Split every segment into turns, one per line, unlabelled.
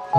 Hey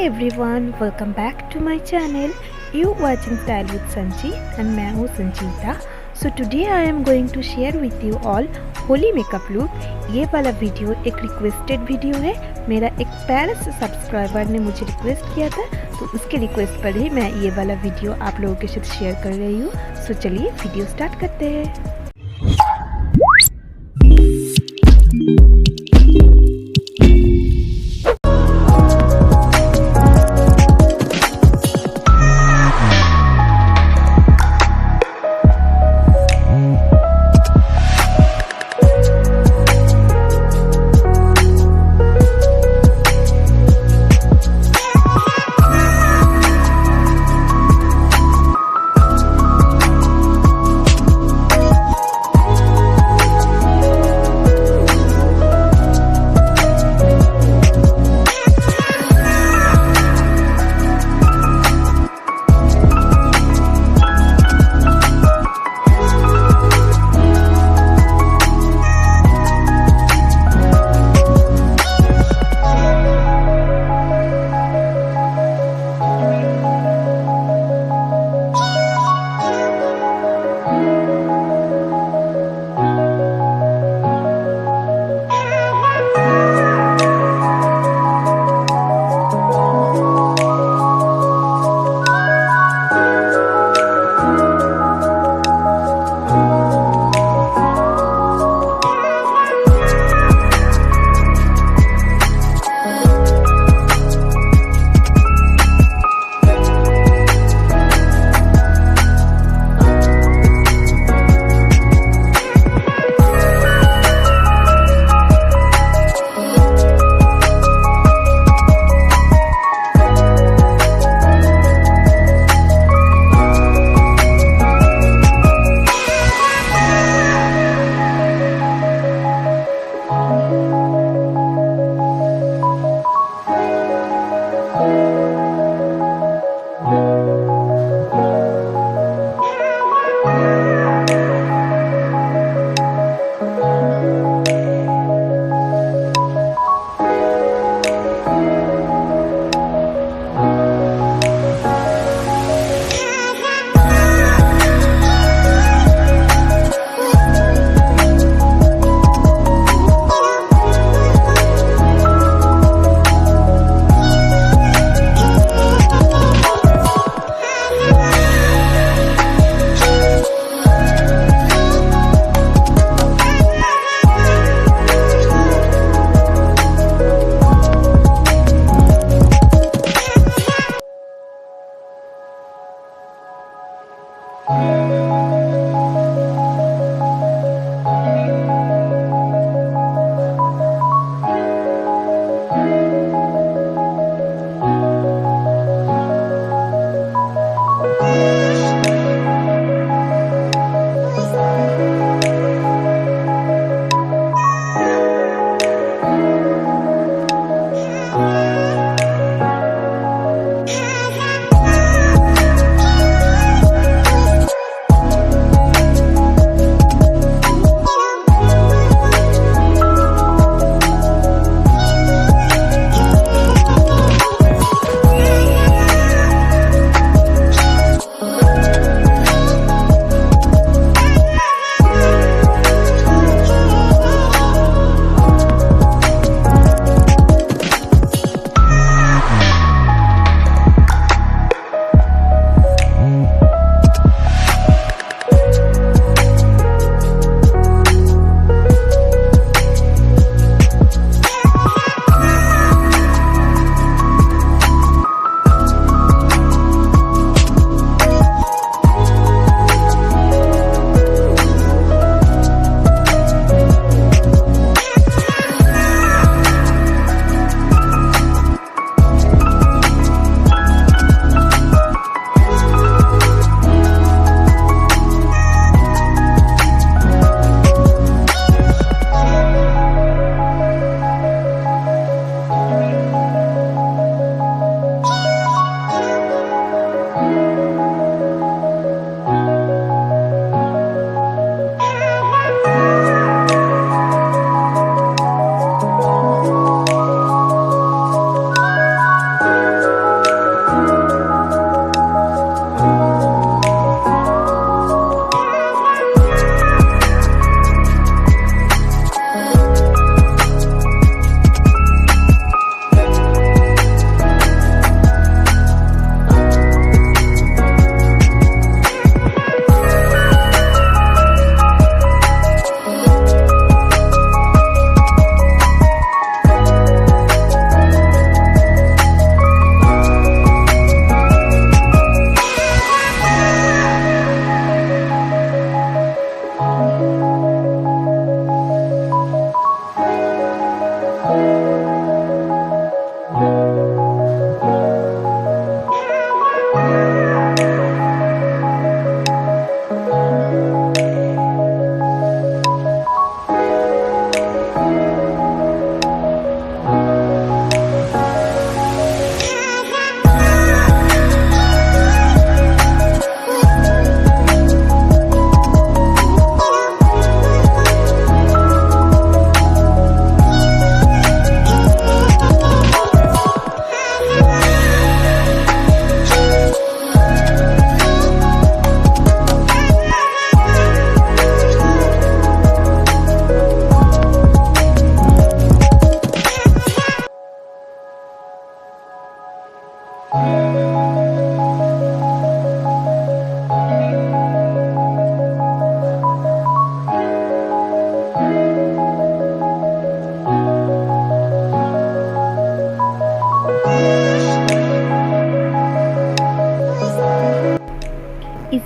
everyone, welcome back to my channel. You watching Style with Sanchi and मैं हूँ संचिता. So today I am going to share with you all Holi makeup look. ये वाला video एक requested video है. मेरा एक प्यारे से सब्सक्राइबर ने मुझे रिक्वेस्ट किया था, तो उसके रिक्वेस्ट पर ही मैं ये वाला वीडियो आप लोगों के साथ शेयर कर रही हूँ. So चलिए वीडियो स्टार्ट करते हैं.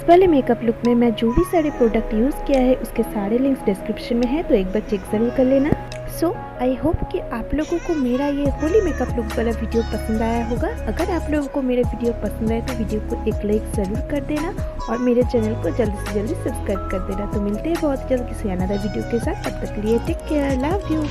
वाले मेकअप लुक में मैं जो भी सारे प्रोडक्ट यूज़ किया है उसके सारे लिंक्स डिस्क्रिप्शन में है, तो एक बार चेक ज़रूर कर लेना। सो आई होप कि आप लोगों को मेरा ये होली मेकअप लुक वाला वीडियो पसंद आया होगा। अगर आप लोगों को मेरा वीडियो पसंद आए तो वीडियो को एक लाइक ज़रूर कर देना और मेरे चैनल को जल्दी से जल्दी सब्सक्राइब कर देना। तो मिलते हैं बहुत जल्द किसी अनदर वीडियो के साथ, तब तक के लिए टेक केयर, लव यू।